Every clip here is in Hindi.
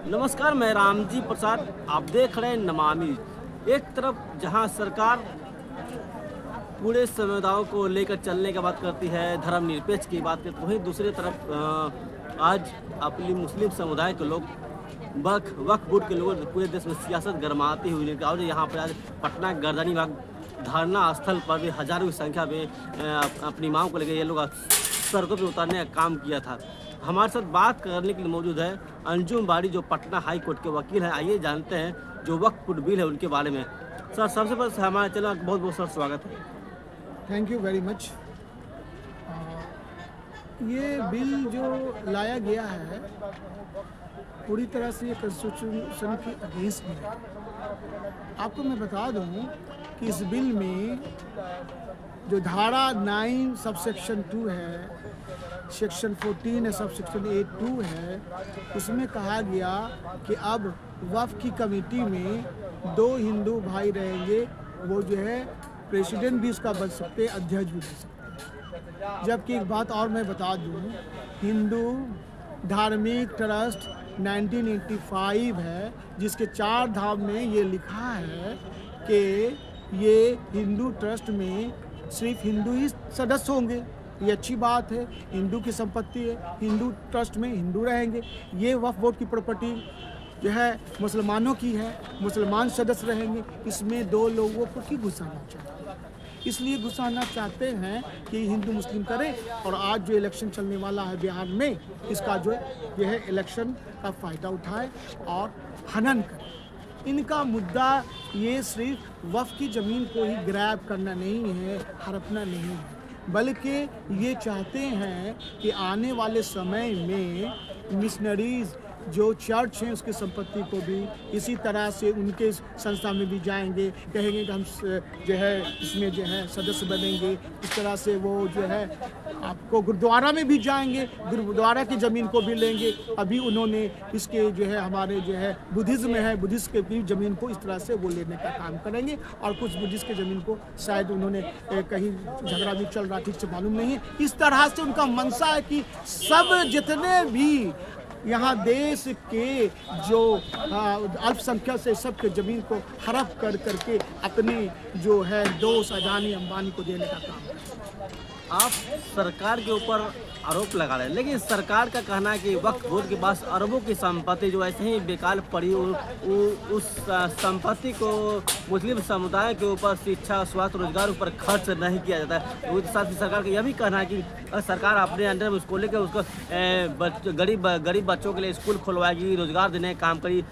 नमस्कार, मैं रामजी प्रसाद। आप देख रहे हैं नमामि। एक तरफ जहां सरकार पूरे समुदायों को लेकर चलने की बात करती है, धर्मनिरपेक्ष की बात करती है, वहीं दूसरी तरफ आज अपनी मुस्लिम समुदाय के लोग वक्फ बोर्ड के लोग पूरे देश में सियासत गरमाती हुई और यहाँ पर आज पटना गर्दनी बाग धरना स्थल पर भी हजारों की संख्या में अपनी मांग को लेकर ये लोग सड़कों पर उतारने का काम किया था। हमारे साथ बात करने के लिए मौजूद है अंजुम बाड़ी, जो पटना हाई कोर्ट के वकील हैं। आइए जानते हैं जो वक्फ बोर्ड बिल है उनके बारे में। सर, सबसे पहले हमारे चैनल बहुत बहुत सर स्वागत है। Thank you very much. ये बिल जो लाया गया है पूरी तरह से ये कॉन्स्टिट्यूशन के अगेंस्ट में है। आपको मैं बता दूं कि इस बिल में जो धारा 9 सबसेक्शन 2 है, सेक्शन 14 है, सबसेक्शन 8(2) है, उसमें कहा गया कि अब वक्फ की कमेटी में 2 हिंदू भाई रहेंगे। वो जो है प्रेसिडेंट भी इसका बन सकते हैं, अध्यक्ष भी बन सकते हैं। जबकि एक बात और मैं बता दूं, हिंदू धार्मिक ट्रस्ट 1985 है, जिसके 4 धाम में ये लिखा है कि ये हिंदू ट्रस्ट में सिर्फ हिंदू ही सदस्य होंगे। ये अच्छी बात है, हिंदू की संपत्ति है, हिंदू ट्रस्ट में हिंदू रहेंगे। ये वक्फ बोर्ड की प्रॉपर्टी जो है मुसलमानों की है, मुसलमान सदस्य रहेंगे। इसमें 2 लोगों को क्यों घुसाना चाहते हैं? इसलिए घुसाना चाहते हैं कि हिंदू मुस्लिम करें और आज जो इलेक्शन चलने वाला है बिहार में, इसका जो है इलेक्शन का फ़ायदा उठाए और हनन करें। इनका मुद्दा ये सिर्फ वक्फ की ज़मीन को ही ग्रैब करना नहीं है, हड़पना नहीं है, बल्कि ये चाहते हैं कि आने वाले समय में मिशनरीज़ जो चर्च हैं उसकी संपत्ति को भी इसी तरह से उनके संस्था में भी जाएंगे, कहेंगे कि हम जो है इसमें जो है सदस्य बनेंगे। इस तरह से वो जो है आपको गुरुद्वारा में भी जाएंगे, गुरुद्वारा की ज़मीन को भी लेंगे। अभी उन्होंने इसके जो है हमारे जो है बुद्धिज़्म है, बुद्धिस्ट के भी ज़मीन को इस तरह से वो लेने का काम करेंगे। और कुछ बुद्धिस्ट की ज़मीन को शायद उन्होंने कहीं झगड़ा भी चल रहा, ठीक से मालूम नहीं है। इस तरह से उनका मनसा है कि सब जितने भी यहाँ देश के जो अल्पसंख्यक से सबके ज़मीन को हड़प कर करके अपनी जो है दोस्त अडानी अंबानी को देने का काम है। आप सरकार के ऊपर आरोप लगा रहे हैं, लेकिन सरकार का कहना है कि वक्फ बोर्ड के पास अरबों की संपत्ति जो ऐसे ही बेकार पड़ी, उस संपत्ति को मुस्लिम समुदाय के ऊपर शिक्षा, स्वास्थ्य, रोजगार ऊपर खर्च नहीं किया जाता है। उसके साथ ही सरकार का यह भी कहना है कि सरकार अपने अंडर में उसको लेकर उसको गरीब बच्चों के लिए स्कूल खुलवाएगी, रोजगार देने का काम करेगी,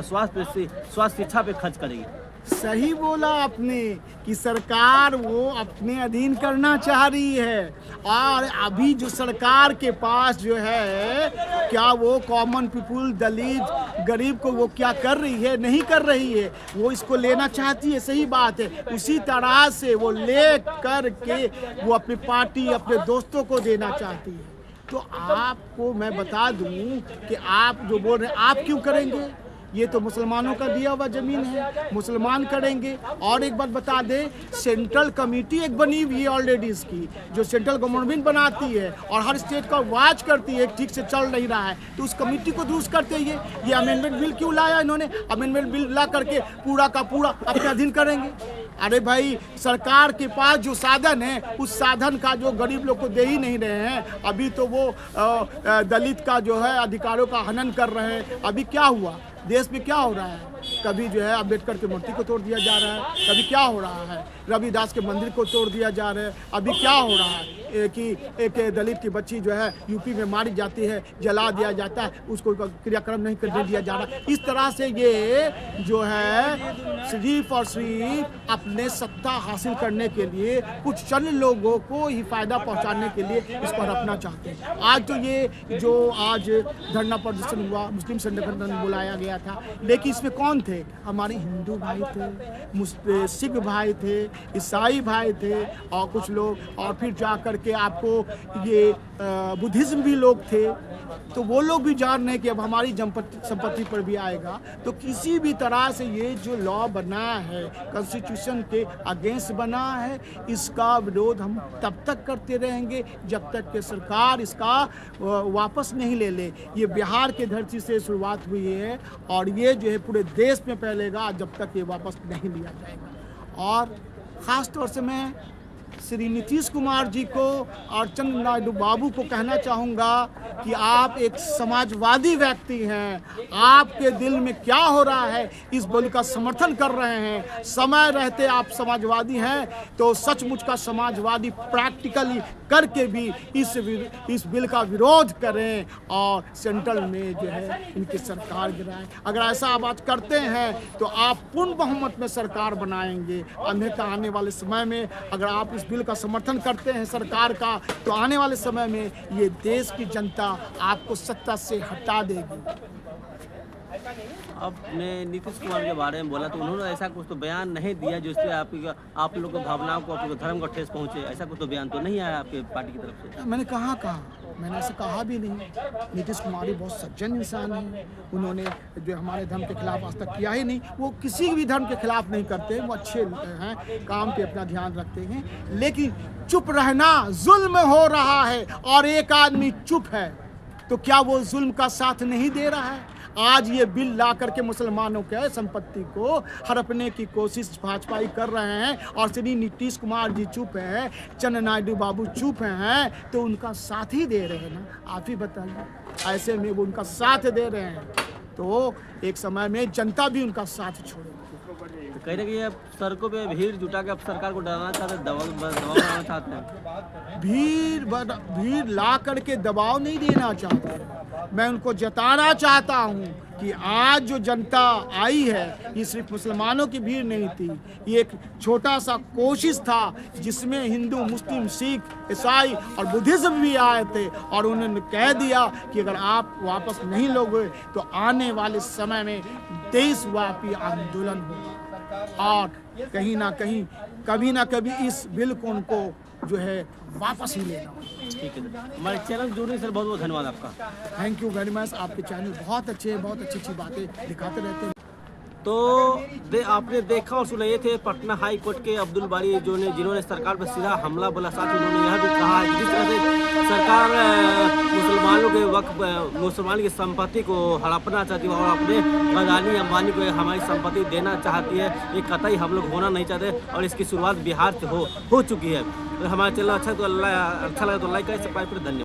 स्वास्थ्य शिक्षा पे खर्च करेगी। सही बोला आपने कि सरकार वो अपने अधीन करना चाह रही है। और अभी जो सरकार के पास जो है, क्या वो कॉमन पीपुल, दलित, गरीब को वो क्या कर रही है? नहीं कर रही है। वो इसको लेना चाहती है, सही बात है। उसी तरह से वो ले कर के वो अपनी पार्टी, अपने दोस्तों को देना चाहती है। तो आपको मैं बता दूं कि आप जो बोल रहे हैं, आप क्यों करेंगे? ये तो मुसलमानों का दिया हुआ ज़मीन है, मुसलमान करेंगे। और एक बात बता दें, सेंट्रल कमेटी एक बनी हुई है ऑलरेडी इसकी, जो सेंट्रल गवर्नमेंट बनाती है और हर स्टेट का वॉच करती है, ठीक से चल नहीं रहा है, तो उस कमेटी को दुरुस्त करते ही ये अमेंडमेंट बिल क्यों लाया इन्होंने? अमेंडमेंट बिल ला करके पूरा का पूरा अपने अधीन करेंगे। अरे भाई, सरकार के पास जो साधन है, उस साधन का जो गरीब लोग को दे ही नहीं रहे हैं। अभी तो वो दलित का जो है अधिकारों का हनन कर रहे हैं। अभी क्या हुआ देश में, क्या हो रहा है? कभी जो है अम्बेडकर की मूर्ति को तोड़ दिया जा रहा है, कभी क्या हो रहा है रविदास के मंदिर को तोड़ दिया जा रहा है, अभी क्या हो रहा है कि एक दलित की बच्ची जो है यूपी में मारी जाती है, जला दिया जाता है, उसको क्रियाक्रम नहीं करने दिया जा रहा। इस तरह से ये जो है सिर्फ और सिर्फ अपने सत्ता हासिल करने के लिए, कुछ चंद लोगों को ही फायदा पहुंचाने के लिए इस पर रखना चाहते हैं। आज तो ये जो आज धरना प्रदर्शन हुआ, मुस्लिम संगठन बुलाया गया गया था। लेकिन इसमें कौन थे? हमारे हिंदू भाई थे, सिख भाई थे, ईसाई भाई थे और कुछ लोग, और फिर जा कर के आपको ये बुद्धिज़्म भी लोग थे। तो वो लोग भी जान रहे हैं कि अब हमारी संपत्ति पर भी आएगा। तो किसी भी तरह से ये जो लॉ बना है कॉन्स्टिट्यूशन के अगेंस्ट बना है, इसका विरोध हम तब तक करते रहेंगे जब तक कि सरकार इसका वापस नहीं ले ले। ये बिहार के धरती से शुरुआत हुई है और ये जो है पूरे देश में फैलेगा जब तक ये वापस नहीं लिया जाएगा। और ख़ास तौर से मैं श्री नीतीश कुमार जी को और चंद्र नायडू बाबू को कहना चाहूँगा कि आप एक समाजवादी व्यक्ति हैं। आपके दिल में क्या हो रहा है इस बिल का समर्थन कर रहे हैं। समय रहते आप समाजवादी हैं तो सचमुच का समाजवादी प्रैक्टिकली करके भी इस बिल का विरोध करें और सेंट्रल में जो है इनकी सरकार गिराएं। अगर ऐसा आप आज करते हैं तो आप पूर्ण बहुमत में सरकार बनाएंगे। अन्यथा आने वाले समय में अगर आप इस बिल का समर्थन करते हैं सरकार का, तो आने वाले समय में ये देश की जनता आपको सत्ता से हटा देगी। अब मैं नीतीश कुमार के बारे में बोला तो उन्होंने ऐसा कुछ तो बयान नहीं दिया जिससे आप लोगों को भावनाओं को, आप लोगों धर्म को ठेस पहुंचे। ऐसा कुछ तो बयान तो नहीं आया आपके पार्टी की तरफ से? मैंने कहा मैंने ऐसा कहा भी नहीं। नीतीश कुमार बहुत सज्जन इंसान हैं। उन्होंने जो हमारे धर्म के खिलाफ आज तक किया ही नहीं। वो किसी भी धर्म के खिलाफ नहीं करते, वो अच्छे हैं, काम पे अपना ध्यान रखते हैं। लेकिन चुप रहना, जुल्म हो रहा है और एक आदमी चुप है तो क्या वो जुल्म का साथ नहीं दे रहा है? आज ये बिल ला करके मुसलमानों के संपत्ति को हड़पने की कोशिश भाजपाई कर रहे हैं और श्री नीतीश कुमार जी चुप हैं, चंद्र नायडू बाबू चुप हैं, तो उनका साथ ही दे रहे हैं ना। आप ही बताइए, ऐसे में वो उनका साथ दे रहे हैं तो एक समय में जनता भी उनका साथ छोड़ेगी। तो कहीं ना कहीं अब सड़कों पे भीड़ जुटा के अब सरकार को डराना चाहते हैं, दबाव बनाना चाहते हैं। भीड़ ला करके दबाव नहीं देना चाहते। मैं उनको जताना चाहता हूँ कि आज जो जनता आई है ये सिर्फ मुसलमानों की भीड़ नहीं थी। ये एक छोटा सा कोशिश था जिसमें हिंदू, मुस्लिम, सिख, ईसाई और बुद्धिज़्म भी आए थे और उन्होंने कह दिया कि अगर आप वापस नहीं लोगे तो आने वाले समय में देशव्यापी आंदोलन होगा और कहीं ना कहीं कभी ना कभी इस बिल को उनको जो है वापस ही लेना। ठीक है, हमारे चैनल जुड़ने से बहुत बहुत धन्यवाद आपका। Thank you very much. आपके चैनल बहुत अच्छे अच्छी बातें दिखाते रहते हैं। तो आपने देखा और सुना, ये थे पटना हाई कोर्ट के अब्दुल बारी जिन्होंने सरकार पर सीधा हमला बोला। साथ ही उन्होंने यह भी कहा है कि जिस तरह से सरकार मुसलमानों के वक्फ, मुसलमान की संपत्ति को हड़पना चाहती है और अपने अदानी अंबानी को हमारी संपत्ति देना चाहती है, ये कतई हम लोग होना नहीं चाहते और इसकी शुरुआत बिहार से हो चुकी है। तो हमारा चैनल अच्छा लगा तो लाइक करें, सब्सक्राइब करें। धन्यवाद।